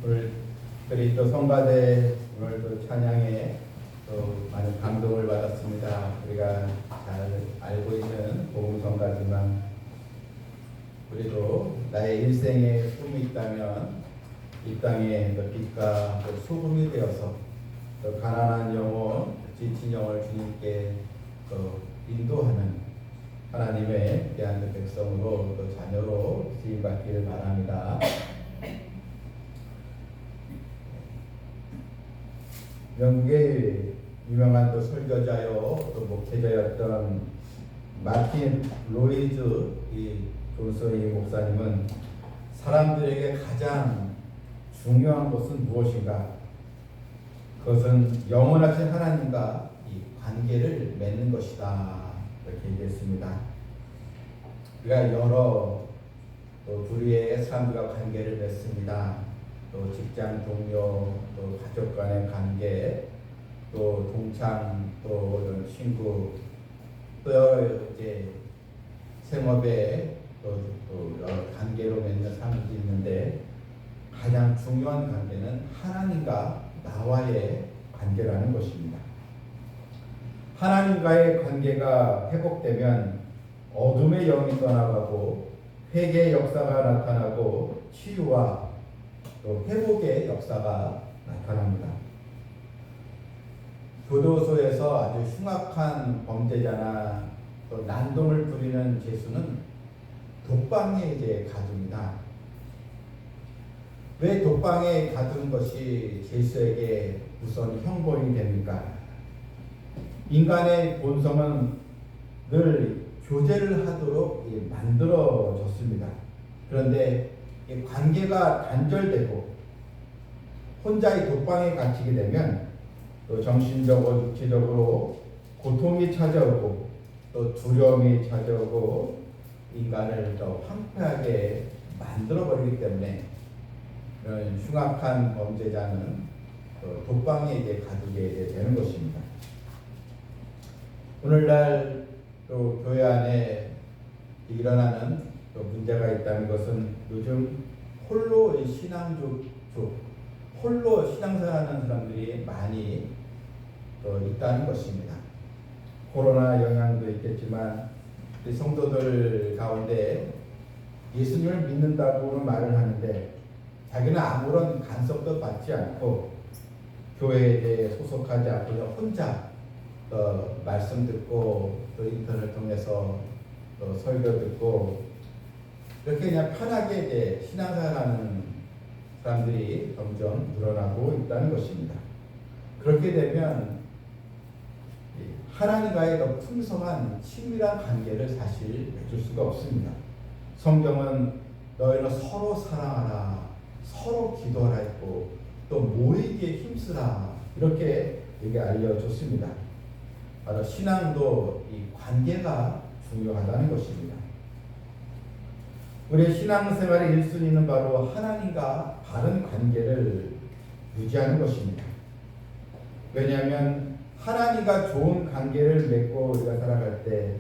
오늘 우리 또 성가대 오늘 또 찬양에 또 많은 감동을 받았습니다. 우리가 잘 알고 있는 복음 성가지만 우리도 나의 일생에 꿈이 있다면 이 땅에 빛과 소금이 되어서 또 가난한 영혼, 지친 영혼을 주님께 인도하는 하나님의 귀한 백성으로 또 자녀로 쓰임받기를 바랍니다. 영국의 유명한 또 설교자요 또 목회자였던 마틴 로이즈 이 존슨의 목사님은 사람들에게 가장 중요한 것은 무엇인가? 그것은 영원하신 하나님과 이 관계를 맺는 것이다. 이렇게 얘기했습니다. 우리가 여러 또 부류의 사람들과 관계를 맺습니다. 또 직장 동료, 또 가족 간의 관계, 또 동창, 또 이런 친구, 또 이제 생업에 또 여러 관계로 맺는 사람들이 있는데 가장 중요한 관계는 하나님과 나와의 관계라는 것입니다. 하나님과의 관계가 회복되면 어둠의 영이 떠나가고 회개의 역사가 나타나고 치유와 또 회복의 역사가 나타납니다. 교도소에서 아주 흉악한 범죄자나 또 난동을 부리는 죄수는 독방에 이제 가둡니다. 왜 독방에 가둔 것이 죄수에게 우선 형벌이 됩니까? 인간의 본성은 늘 교제를 하도록 만들어졌습니다. 그런데 이 관계가 단절되고 혼자 이 독방에 갇히게 되면 또 정신적으로 육체적으로 고통이 찾아오고 또 두려움이 찾아오고 인간을 더 황폐하게 만들어버리기 때문에 그런 흉악한 범죄자는 또 독방에 이제 가두게 되는 것입니다. 오늘날 또 교회 안에 일어나는 또 문제가 있다는 것은 요즘 홀로 홀로 신앙생활하는 사람들이 많이 또 있다는 것입니다. 코로나 영향도 있겠지만 우리 성도들 가운데 예수님을 믿는다고는 말을 하는데 자기는 아무런 간섭도 받지 않고 교회에 대해 소속하지 않고 혼자 말씀 듣고 또 인터넷 통해서 또 설교 듣고 이렇게 그냥 편하게 이제 신앙생활하는 사람들이 점점 늘어나고 있다는 것입니다. 그렇게 되면 하나님과의 더 풍성한 친밀한 관계를 사실 맺을 수가 없습니다. 성경은 너희는 서로 사랑하라, 서로 기도하라 했고 또 모이기에 힘쓰라 이렇게 알려줬습니다. 바로 신앙도 이 관계가 중요하다는 것입니다. 우리의 신앙생활의 1순위는 바로 하나님과 바른 관계를 유지하는 것입니다. 왜냐하면 하나님과 좋은 관계를 맺고 우리가 살아갈 때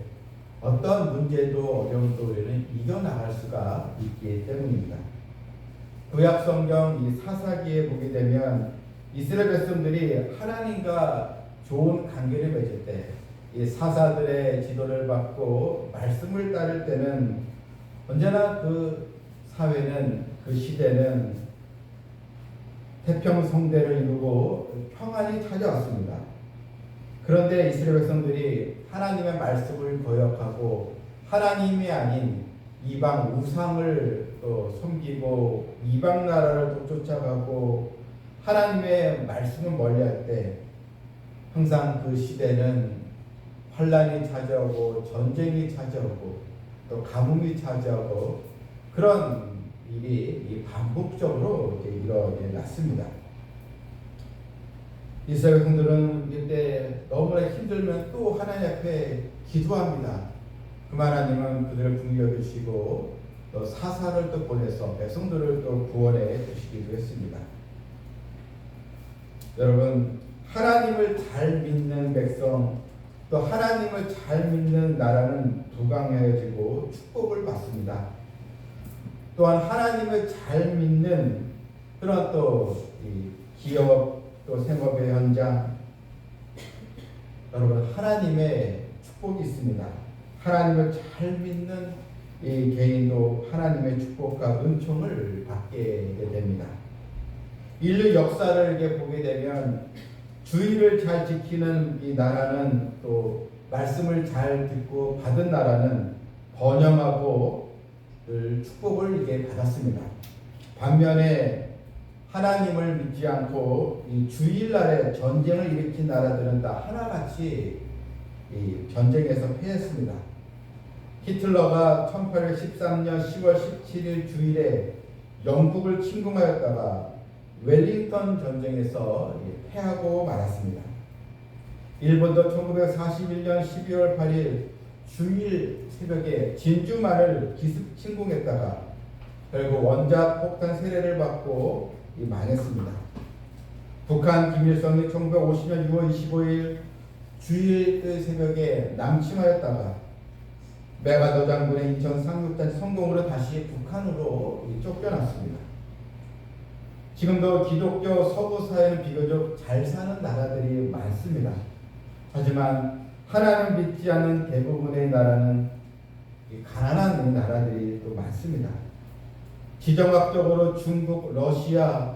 어떤 문제도 어려움도 우리는 이겨나갈 수가 있기 때문입니다. 구약성경 이 사사기에 보게 되면 이스라엘 백성들이 하나님과 좋은 관계를 맺을 때 이 사사들의 지도를 받고 말씀을 따를 때는 언제나 그 사회는 그 시대는 태평성대를 이루고 평안이 찾아왔습니다. 그런데 이스라엘 백성들이 하나님의 말씀을 거역하고 하나님이 아닌 이방 우상을 또 섬기고 이방 나라를 또 쫓아가고 하나님의 말씀을 멀리할 때 항상 그 시대는 환란이 찾아오고 전쟁이 찾아오고 또 가뭄이 찾아오고 그런 일이 반복적으로 일어났습니다. 이스라엘 백성들은 이때 너무나 힘들면 또 하나님 앞에 기도합니다. 그 하나님은 그들을 긍휼히 여기시고 또 사사를 또 보내서 백성들을 또 구원해 주시기도 했습니다. 여러분, 하나님을 잘 믿는 백성 또 하나님을 잘 믿는 나라는 부강해지고 축복을 받습니다. 또한 하나님을 잘 믿는 그런 또 이 기업 또 생업의 현장, 여러분 하나님의 축복이 있습니다. 하나님을 잘 믿는 이 개인도 하나님의 축복과 은총을 받게 됩니다. 인류 역사를 이렇게 보게 되면 주의를 잘 지키는 이 나라는, 또 말씀을 잘 듣고 받은 나라는 번영하고 늘 축복을 이게 받았습니다. 반면에 하나님을 믿지 않고 이 주일날에 전쟁을 일으킨 나라들은 다 하나같이 이 전쟁에서 패했습니다. 히틀러가 1813년 10월 17일 주일에 영국을 침공하였다가 웰링턴 전쟁에서 패하고 말았습니다. 일본도 1941년 12월 8일 주일 새벽에 진주만을 기습 침공했다가 결국 원자 폭탄 세례를 받고 망했습니다. 북한 김일성이 1950년 6월 25일 주일 새벽에 남침하였다가 메가더 장군의 인천 상륙단 성공으로 다시 북한으로 쫓겨났습니다. 지금도 기독교 서구 사회는 비교적 잘 사는 나라들이 많습니다. 하지만 하나님 믿지 않는 대부분의 나라는 가난한 나라들이 또 많습니다. 지정학적으로 중국, 러시아,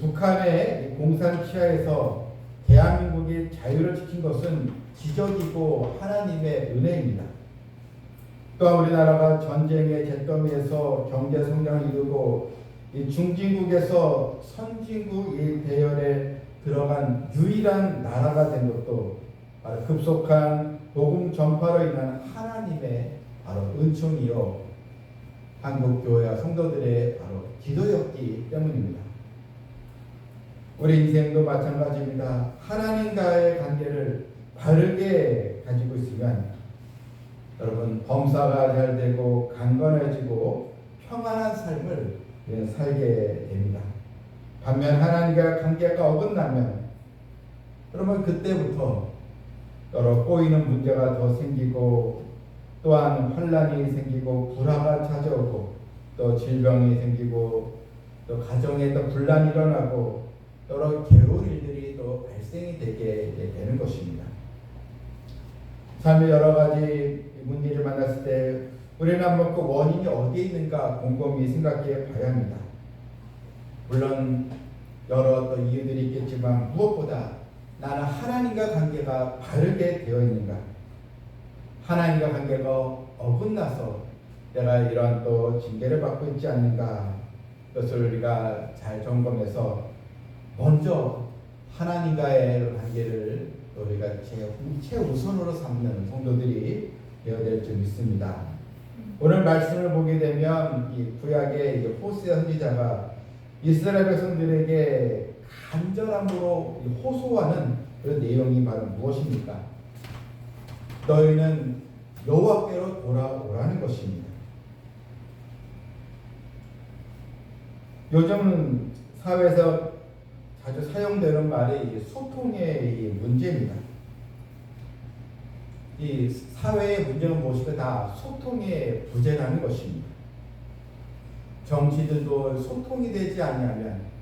북한의 공산 치하에서 대한민국이 자유를 지킨 것은 기적이고 하나님의 은혜입니다. 또한 우리나라가 전쟁의 잿더미에서 경제 성장을 이루고 이 중진국에서 선진국 이 대열에 들어간 유일한 나라가 된 것도 바로 급속한 복음 전파로 인한 하나님의 바로 은총이요, 한국 교회와 성도들의 바로 기도였기 때문입니다. 우리 인생도 마찬가지입니다. 하나님과의 관계를 바르게 가지고 있으면 여러분 범사가 잘 되고 강건해지고 평안한 삶을 살게 됩니다. 반면 하나님과 관계가 어긋나면 여러분 그때부터 여러 꼬이는 문제가 더 생기고, 또한 환란이 생기고 불화가 찾아오고, 또 질병이 생기고, 또 가정에 또 분란이 일어나고, 여러 괴로운 일들이 또 발생이 되게 되는 것입니다. 삶의 여러 가지 문제를 만났을 때 우리는 한번 그 원인이 어디에 있는가 곰곰이 생각해 봐야 합니다. 물론 여러 또 이유들이 있겠지만 무엇보다 나는 하나님과 관계가 바르게 되어 있는가, 하나님과 관계가 어긋나서 내가 이러한 또 징계를 받고 있지 않는가, 그것을 우리가 잘 점검해서 먼저 하나님과의 관계를 우리가 최우선으로 삼는 성도들이 되어야 될 줄 믿습니다. 오늘 말씀을 보게 되면 이 구약의 호세 선지자가 이스라엘 백성들에게 간절함으로 호소하는 그런 내용이 바로 무엇입니까? 너희는 여호와께로 돌아오라는 것입니다. 요즘은 사회에서 자주 사용되는 말이 소통의 문제입니다. 이 사회의 문제는 무엇이고 다 소통의 부재라는 것입니다. 정치들도 소통이 되지 않으면,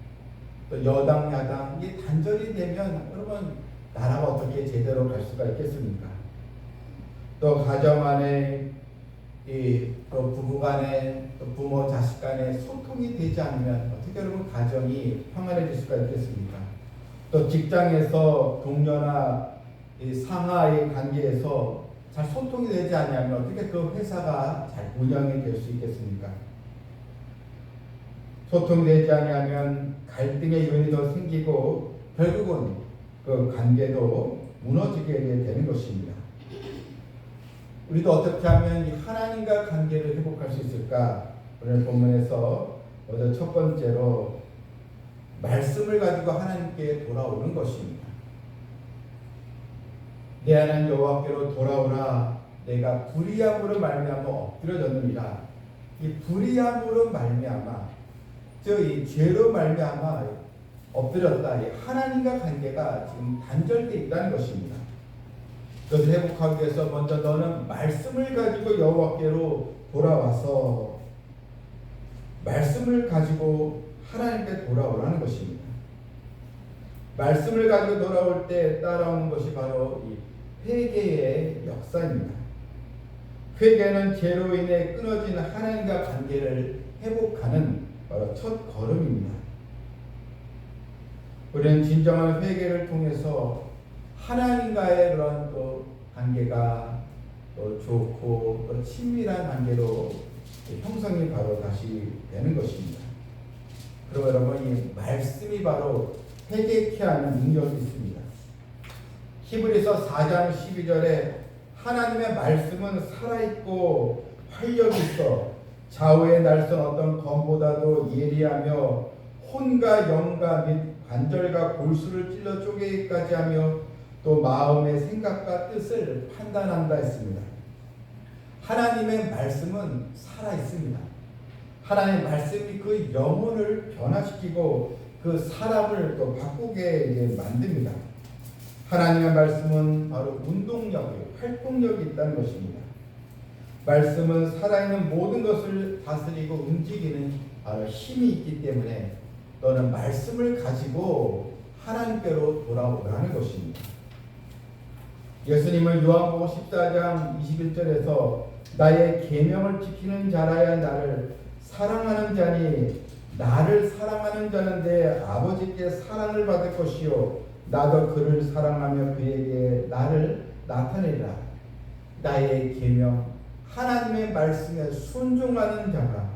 또 여당 야당 이게 단절이 되면 여러분 나라가 어떻게 제대로 갈 수가 있겠습니까? 또 가정 안에 또 부부 간에, 또 부모 자식 간에 소통이 되지 않으면 어떻게 여러분 가정이 평안해질 수가 있겠습니까? 또 직장에서 동료나 상하의 관계에서 잘 소통이 되지 않으면 어떻게 그 회사가 잘 운영이 될 수 있겠습니까? 소통이 되지 않으면 갈등의 요인이 더 생기고 결국은 그 관계도 무너지게 되는 것입니다. 우리도 어떻게 하면 이 하나님과 관계를 회복할 수 있을까? 오늘 본문에서 먼저 첫 번째로 말씀을 가지고 하나님께 돌아오는 것입니다. 내 하나님 여호와께로 돌아오라. 내가 불의함으로 말미암아 엎드려졌느니라. 이 불의함으로 말미암아, 즉 이 죄로 말미암아 엎드렸다. 하나님과 관계가 지금 단절되어 있다는 것입니다. 그것을 회복하기 위해서 먼저 너는 말씀을 가지고 여호와께로 돌아와서 말씀을 가지고 하나님께 돌아오라는 것입니다. 말씀을 가지고 돌아올 때 따라오는 것이 바로 이 회개의 역사입니다. 회개는 죄로 인해 끊어진 하나님과 관계를 회복하는 바로 첫 걸음입니다. 우리는 진정한 회개를 통해서 하나님과의 그런 또 관계가 또 좋고 또 친밀한 관계로 형성이 바로 다시 되는 것입니다. 그리고 여러분, 이 말씀이 바로 회개케 하는 능력이 있습니다. 히브리서 4장 12절에 하나님의 말씀은 살아있고 활력이 있어 좌우의 날선 어떤 검보다도 예리하며 혼과 영과 및 관절과 골수를 찔러 쪼개기까지 하며 또 마음의 생각과 뜻을 판단한다 했습니다. 하나님의 말씀은 살아있습니다. 하나님의 말씀이 그 영혼을 변화시키고 그 사람을 또 바꾸게 만듭니다. 하나님의 말씀은 바로 운동력이, 활동력이 있다는 것입니다. 말씀은 살아있는 모든 것을 다스리고 움직이는 바로 힘이 있기 때문에 너는 말씀을 가지고 하나님께로 돌아오라는 것입니다. 예수님은 요한복음 14장 21절에서 나의 계명을 지키는 자라야 나를 사랑하는 자니 나를 사랑하는 자는 내 아버지께 사랑을 받을 것이요 나도 그를 사랑하며 그에게 나를 나타내리라. 나의 계명, 하나님의 말씀에 순종하는 자가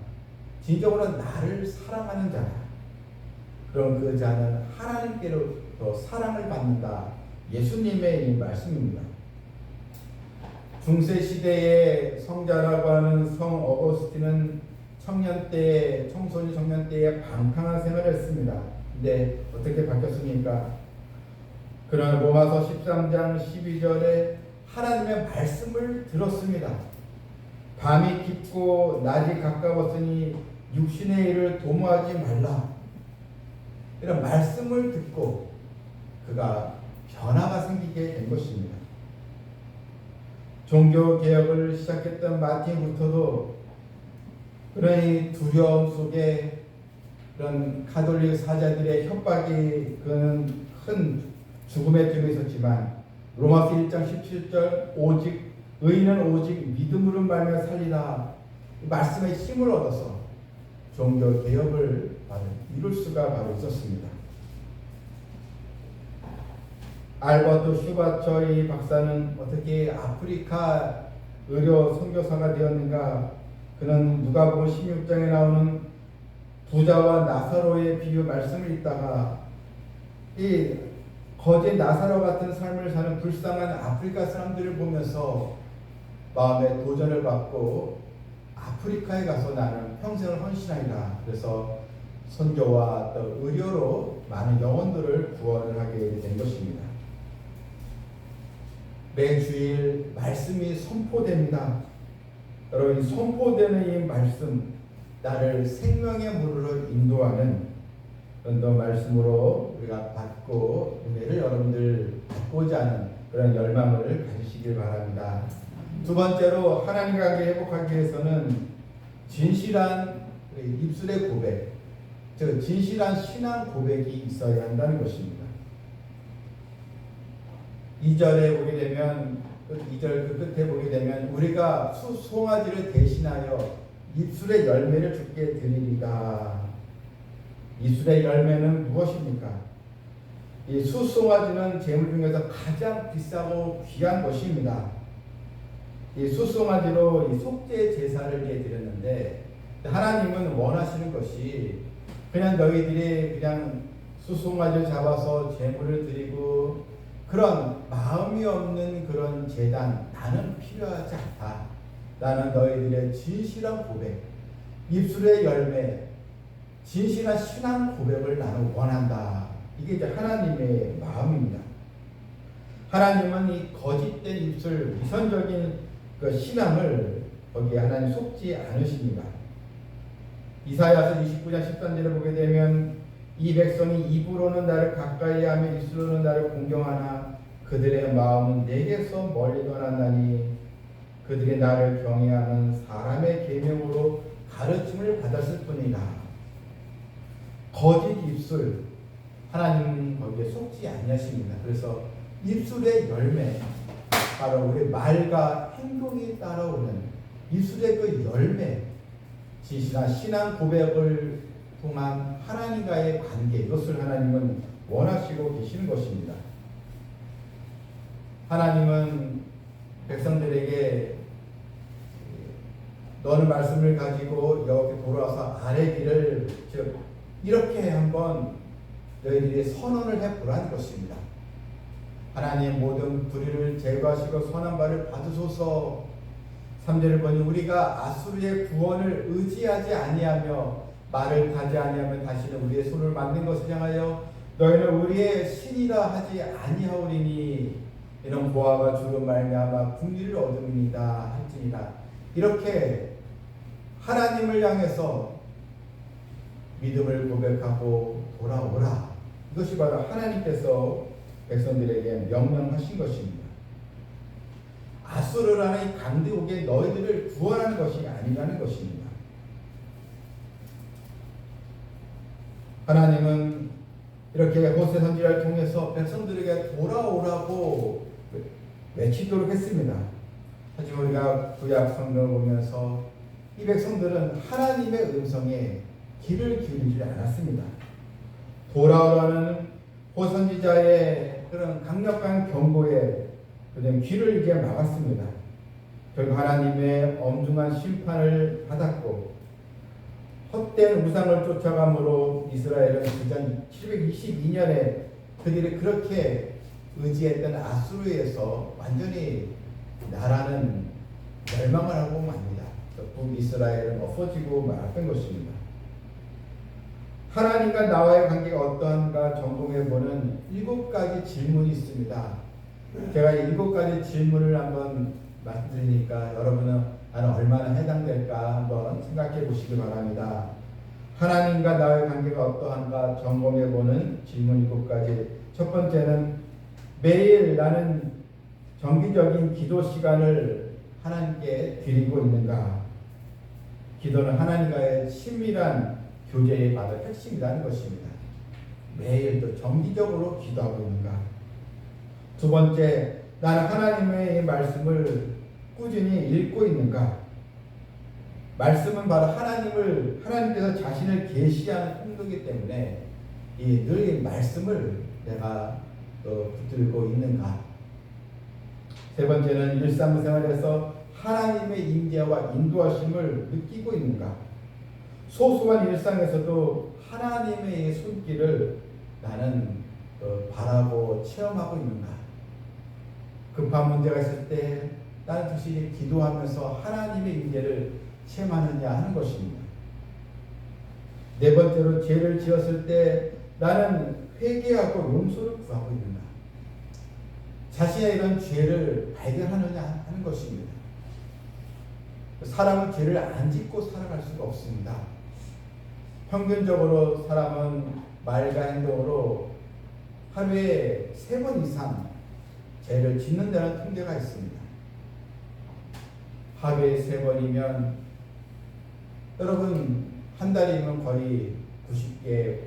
진정으로 나를 사랑하는 자다. 그럼 그 자는 하나님께로부터 사랑을 받는다. 예수님의 이 말씀입니다. 중세 시대의 성자라고 하는 성 어거스틴은 청년 때, 청소년 청년 때에 방탕한 생활을 했습니다. 근데 어떻게 바뀌었습니까? 그러나 로마서 13장 12절에 하나님의 말씀을 들었습니다. 밤이 깊고 낮이 가까웠으니 육신의 일을 도모하지 말라. 이런 말씀을 듣고 그가 변화가 생기게 된 것입니다. 종교개혁을 시작했던 마틴 루터도 그런 두려움 속에 그런 가톨릭 사자들의 협박이 그는 큰 죽음의 뒤에 있었지만 로마서 1장 17절 오직 의인은 오직 믿음으로 말미암아 살리라. 말씀의 힘을 얻어서 종교개혁을 이룰 수가 바로 있었습니다. 알버트 슈바처의 박사는 어떻게 아프리카 의료 선교사가 되었는가? 그는 누가복음 16장에 나오는 부자와 나사로의 비유 말씀을 읽다가 이 거지 나사로 같은 삶을 사는 불쌍한 아프리카 사람들을 보면서 마음에 도전을 받고 아프리카에 가서 나는 평생을 헌신하리라. 그래서 선교와 또 의료로 많은 영혼들을 구원을 하게 된 것입니다. 매주일 말씀이 선포됩니다. 여러분, 선포되는 이 말씀, 나를 생명의 물로 인도하는 그런 말씀으로 우리가 받고 은혜를 여러분들 받고자 하는 그런 열망을 가지시길 바랍니다. 두 번째로 하나님 관계 회복하기 위해서는 진실한 입술의 고백, 즉 진실한 신앙 고백이 있어야 한다는 것입니다. 2절에 보게 되면 2절 그 끝에 보게 되면 우리가 수송아지를 대신하여 입술의 열매를 주께 드리리다. 입술의 열매는 무엇입니까? 이 수송아지는 제물 중에서 가장 비싸고 귀한 것입니다. 이 수송아지로 이 속죄 제사를 드렸는데 하나님은 원하시는 것이 그냥 너희들이 그냥 수송아지를 잡아서 제물을 드리고 그런 마음이 없는 그런 제단, 나는 필요하지 않다. 나는 너희들의 진실한 고백, 입술의 열매, 진실한 신앙 고백을 나는 원한다. 이게 이제 하나님의 마음입니다. 하나님은 이 거짓된 입술, 위선적인 그 신앙을 거기에 하나님 속지 않으십니다. 이사야서 29장 13절을 보게 되면 이 백성이 입으로는 나를 가까이 하며 입술로는 나를 공경하나 그들의 마음은 내게서 멀리 떠난다니 그들이 나를 경외하는 사람의 계명으로 가르침을 받았을 뿐이다. 거짓 입술, 하나님 거기에 속지 아니하십니다. 그래서 입술의 열매, 바로 우리 말과 행동이 따라오는 입술의 그 열매, 진실한 신앙 고백을 통한 하나님과의 관계, 이것을 하나님은 원하시고 계시는 것입니다. 하나님은 백성들에게 너는 말씀을 가지고 여기 돌아와서 아래 길을, 즉 이렇게 한번 너희들이 선언을 해보라는 것입니다. 하나님 모든 불의를 제거하시고 선한 바를 받으소서. 3절을 보니 우리가 아수르의 구원을 의지하지 아니하며 말을 타지 아니하면 다시는 우리의 손을 만든 것을 향하여 너희는 우리의 신이라 하지 아니하오리니 이런 보아가 주로 말미암아 국리를 얻음이니이다 할지니라. 이렇게 하나님을 향해서 믿음을 고백하고 돌아오라. 이것이 바로 하나님께서 백성들에게 명령하신 것입니다. 아수르라는 이 강대국에 너희들을 구원하는 것이 아니라는 것입니다. 하나님은 이렇게 호세 선지자를 통해서 백성들에게 돌아오라고 외치도록 했습니다. 하지만 우리가 구약 성경을 보면서 이 백성들은 하나님의 음성에 귀를 기울이지 않았습니다. 돌아오라는 호선지자의 그런 강력한 경고에 그냥 귀를 이제 막았습니다. 결국 하나님의 엄중한 심판을 받았고 헛된 우상을 쫓아감으로 이스라엘은 기전 722년에 그들이 그렇게 의지했던 아수르에서 완전히 나라는 멸망을 하고 맙니다. 북이스라엘은 없어지고 말았던 것입니다. 하나님과 나와의 관계가 어떠한가 점검해보는 7가지 질문이 있습니다. 제가 7가지 질문을 한번 말씀드리니까 여러분은 나는 얼마나 해당될까 한번 생각해 보시기 바랍니다. 하나님과 나의 관계가 어떠한가 점검해보는 질문 7가지. 첫 번째는 매일 나는 정기적인 기도 시간을 하나님께 드리고 있는가? 기도는 하나님과의 친밀한 교제의 바로 핵심이라는 것입니다. 매일 또 정기적으로 기도하고 있는가? 두 번째, 나는 하나님의 말씀을 꾸준히 읽고 있는가? 말씀은 바로 하나님께서 자신을 계시하는 통로이기 때문에 늘 이 말씀을 내가 붙들고 있는가? 세 번째는 일상생활에서 하나님의 임재와 인도하심을 느끼고 있는가? 소소한 일상에서도 하나님의 손길을 나는 바라고 체험하고 있는가? 급한 문제가 있을 때 나는 즉시 기도하면서 하나님의 임재를 체험하느냐 하는 것입니다. 네 번째로 죄를 지었을 때 나는 회개하고 용서를 구하고 있는가? 자신의 이런 죄를 발견하느냐 하는 것입니다. 사람은 죄를 안 짓고 살아갈 수가 없습니다. 평균적으로 사람은 말과 행동으로 하루에 3번 이상 죄를 짓는다는 통계가 있습니다. 하루에 3번이면 여러분 한 달이면 거의 90개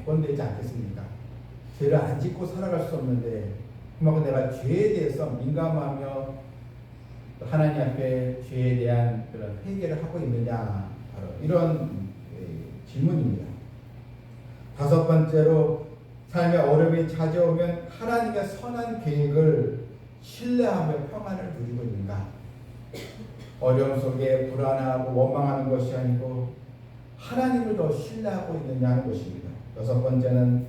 100번 되지 않겠습니까? 죄를 안 짓고 살아갈 수 없는데 그만큼 내가 죄에 대해서 민감하며 하나님 앞에 죄에 대한 그런 회개를 하고 있느냐, 바로 이런 질문입니다. 다섯 번째로 삶의 어려움이 찾아오면 하나님의 선한 계획을 신뢰하며 평안을 누리고 있는가? 어려움 속에 불안하고 원망하는 것이 아니고 하나님을 더 신뢰하고 있느냐 하는 것입니다. 여섯 번째는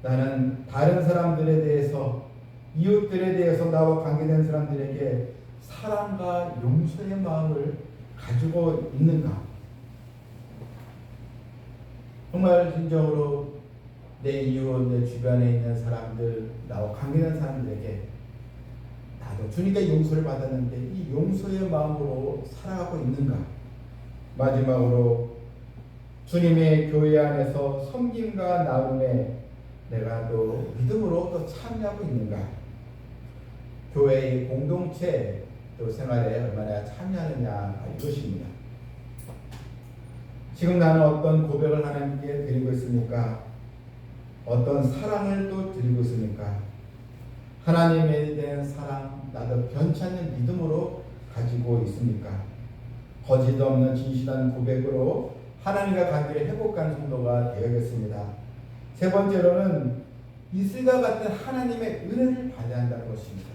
나는 다른 사람들에 대해서, 이웃들에 대해서, 나와 관계된 사람들에게 사랑과 용서의 마음을 가지고 있는가? 정말 진정으로 내 이웃, 내 주변에 있는 사람들, 나와 관계된 사람들에게 나도 주님께 용서를 받았는데 이 용서의 마음으로 살아가고 있는가? 마지막으로 주님의 교회 안에서 섬김과 나눔에 내가 또 믿음으로 또 참여하고 있는가? 교회의 공동체 또 생활에 얼마나 참여하느냐, 이것입니다. 지금 나는 어떤 고백을 하나님께 드리고 있습니까? 어떤 사랑을 또 드리고 있습니까? 하나님에 대한 사랑, 나도 변치 않는 믿음으로 가지고 있습니까? 거짓 없는 진실한 고백으로 하나님과 관계를 회복하는 성도가 되어야겠습니다. 세 번째로는 이슬과 같은 하나님의 은혜를 받아야 한다는 것입니다.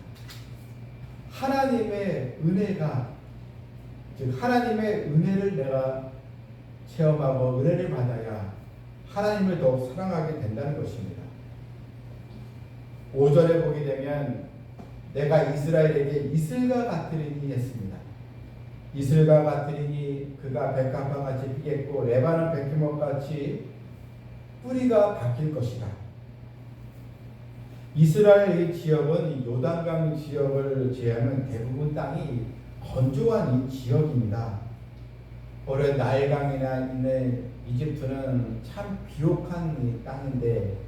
하나님의 은혜가, 즉 하나님의 은혜를 내가 체험하고 은혜를 받아야 하나님을 더욱 사랑하게 된다는 것입니다. 5절에 보게 되면 내가 이스라엘에게 이슬과 같으리니 했습니다. 이슬과 같으리니 그가 백합과 같이 피겠고 레바논 백희목같이 뿌리가 박힐 것이다. 이스라엘의 지역은 요단강 지역을 제외하면 대부분 땅이 건조한 이 지역입니다. 오래 나일강이나 있는 이집트는 참 비옥한 이 땅인데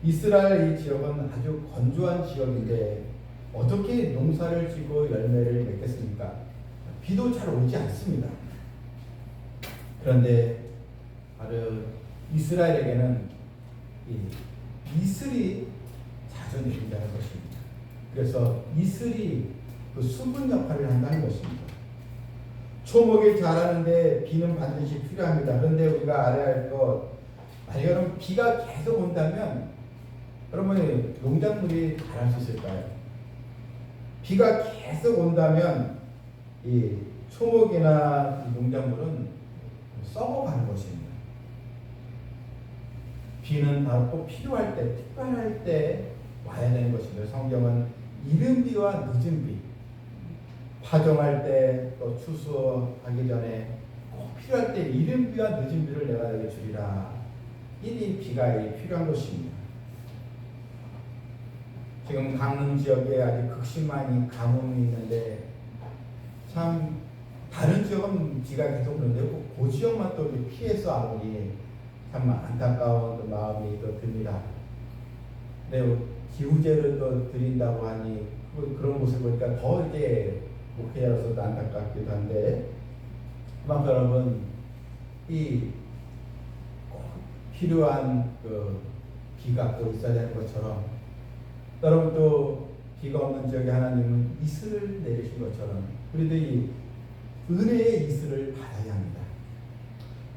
이스라엘 이 지역은 아주 건조한 지역인데 어떻게 농사를 지고 열매를 맺겠습니까? 비도 잘 오지 않습니다. 그런데 바로 이스라엘에게는 이슬이 자주 내린다는 것입니다. 그래서 이슬이 그 수분 역할을 한다는 것입니다. 초목이 자라는데 비는 반드시 필요합니다. 그런데 우리가 알아야 할 것, 만약 여러분 비가 계속 온다면 여러분 농작물이 자랄 수 있을까요? 비가 계속 온다면 이 초목이나 이 농작물은 썩어가는 것입니다. 비는 바로 꼭 필요할 때, 특별할 때 와야 되는 것입니다. 성경은 이른 비와 늦은 비, 파종할 때 또 추수하기 전에 꼭 필요할 때 이른 비와 늦은 비를 내가 너에게 주리라. 이 비가 필요한 것입니다. 지금 강릉 지역에 아주 극심한 가뭄이 있는데 참 다른 지역은 비가 계속 오는데 그 지역만 또 피해서 안 오니 참 안타까운 마음이 또 듭니다. 네, 기후제를 또 드린다고 하니 그런 모습을 보니까 더 이제 목회자로서도 안타깝기도 한데, 그만큼 여러분 이 꼭 필요한 그 비가 또 있어야 되는 것처럼 여러분 또 비가 없는 지역에 하나님은 이슬을 내리신 것처럼 우리도 이 은혜의 이슬을 받아야 합니다.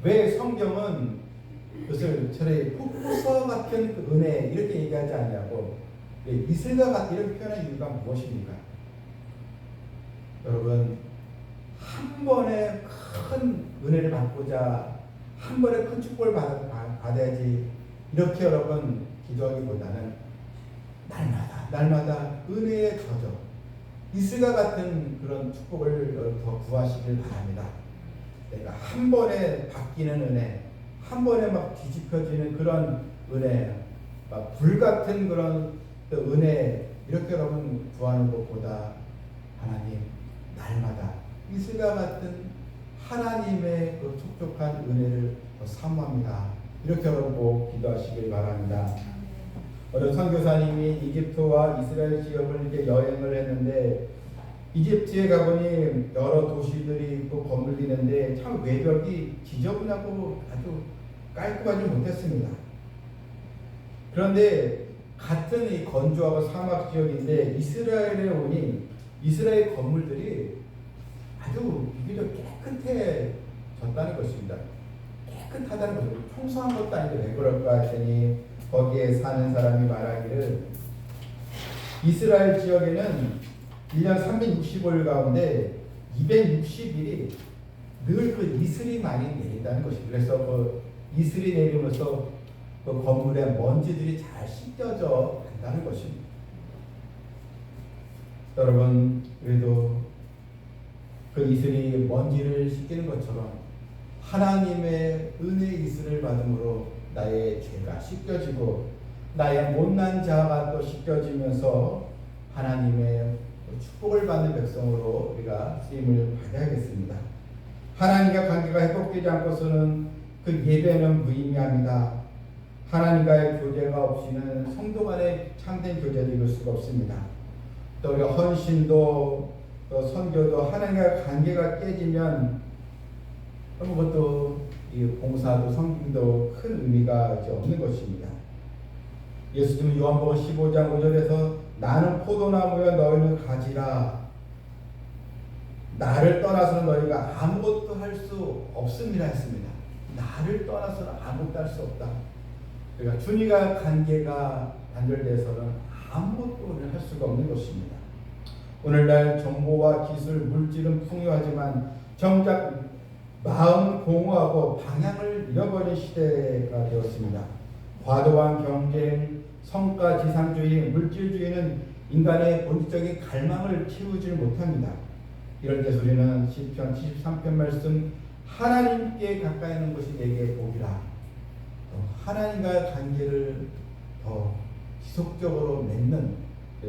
왜 성경은 그것을 저의 폭포서 같은 그 은혜 이렇게 얘기하지 않냐고, 이슬과 같은 이렇게 표현한 이유가 무엇입니까? 여러분 한 번에 큰 은혜를 받고자 한 번에 큰 축복을 받아야지 이렇게 여러분 기도하기보다는 날마다 은혜에 젖어 이슬과 같은 그런 축복을 더 구하시길 바랍니다. 내가 한 번에 바뀌는 은혜, 한 번에 막 뒤집혀지는 그런 은혜, 막 불같은 그런 은혜 이렇게 여러분 구하는 것보다 하나님 날마다 이슬과 같은 하나님의 그 촉촉한 은혜를 더 사모합니다. 이렇게 여러분 꼭 기도하시길 바랍니다. 어느 선교사님이 이집트와 이스라엘 지역을 이제 여행을 했는데 이집트에 가보니 여러 도시들이 있고 건물이 있는데 참 외벽이 지저분하고 아주 깔끔하지 못했습니다. 그런데 같은 이 건조하고 사막 지역인데 이스라엘에 오니 이스라엘 건물들이 아주 비교적 깨끗해졌다는 것입니다. 깨끗하다는 것을 청소한 것도 아닌데 왜 그럴까 했더니 거기에 사는 사람이 말하기를 이스라엘 지역에는 1년 365일 가운데 260일이 늘 그 이슬이 많이 내린다는 것입니다. 그래서 그 이슬이 내리면서 그 건물의 먼지들이 잘 씻겨져 간다는 것입니다. 여러분 그래도 그 이슬이 먼지를 씻기는 것처럼 하나님의 은혜의 이슬을 받음으로 나의 죄가 씻겨지고 나의 못난 자가 또 씻겨지면서 하나님의 축복을 받는 백성으로 우리가 쓰임을 받아야겠습니다. 하나님과 관계가 회복되지 않고서는 그 예배는 무의미합니다. 하나님과의 교제가 없이는 성도 간의 참된 교제를 이룰 수가 없습니다. 또 우리가 헌신도 또 선교도 하나님과 관계가 깨지면 그것도 이 봉사도 섬김도 큰 의미가 이제 없는 것입니다. 예수님은 요한복음 15장 5절에서 나는 포도나무여 너희는 가지라. 나를 떠나서는 너희가 아무것도 할 수 없음이라 했습니다. 나를 떠나서는 아무것도 할 수 없다. 그러니까 주님과 관계가 단절돼서는 아무것도 할 수가 없는 것입니다. 오늘날 정보와 기술, 물질은 풍요하지만 정작 마음은 공허하고 방향을 잃어버린 시대가 되었습니다. 과도한 경쟁, 성과지상주의, 물질주의는 인간의 본질적인 갈망을 채우지 못합니다. 이럴 때 우리는 시편 73편 말씀 하나님께 가까이 하는 것이 내게 복이라. 하나님과의 관계를 더 지속적으로 맺는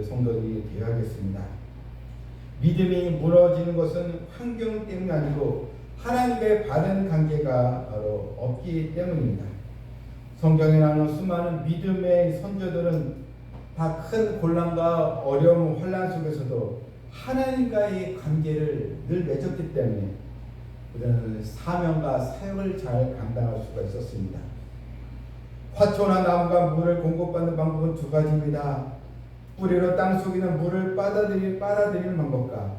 성도들이 되어야겠습니다. 믿음이 무너지는 것은 환경 때문이 아니고 하나님과의 바른 관계가 바로 없기 때문입니다. 성경에 나오는 수많은 믿음의 선조들은 다 큰 곤란과 어려움, 환난 속에서도 하나님과의 관계를 늘 맺었기 때문에 그들은 사명과 사역을 잘 감당할 수가 있었습니다. 화초나 나무가 물을 공급받는 방법은 두 가지입니다. 뿌리로 땅속에 있는 물을 빨아들이는 방법과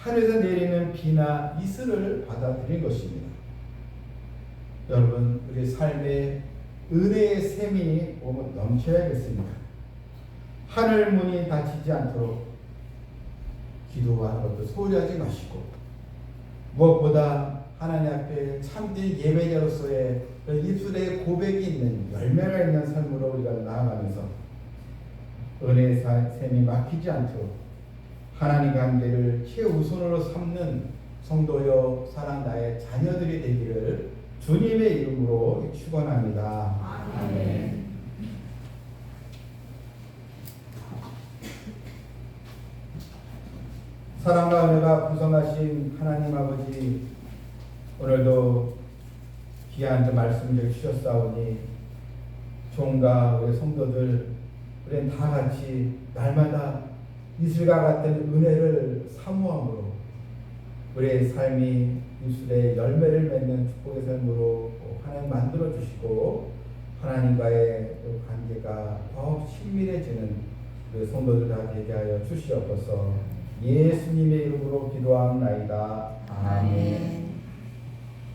하늘에서 내리는 비나 이슬을 받아들이는 것입니다. 여러분, 우리 삶에 은혜의 샘이 넘쳐야겠습니다. 하늘 문이 닫히지 않도록 기도하는 것도 소홀히 하지 마시고, 무엇보다 하나님 앞에 참된 예배자로서의 입술에 고백이 있는 열매가 있는 삶으로 우리가 나아가면서 은혜의 샘이 막히지 않도록 하나님 관계를 최우선으로 삼는 성도여 사랑 나의 자녀들이 되기를 주님의 이름으로 축원합니다. 아멘. 사랑과 은혜가 풍성하신 하나님 아버지, 오늘도 귀한 말씀을 주셨사오니 종과 우리 성도들 우리는 다 같이 날마다 이슬과 같은 은혜를 사모함으로 우리의 삶이 입술에 열매를 맺는 축복의 삶으로 하나님 만들어 주시고 하나님과의 관계가 더욱 친밀해지는 우리 성도들 다 되게 하여 주시옵소서. 예수님의 이름으로 기도하옵나이다. 아멘.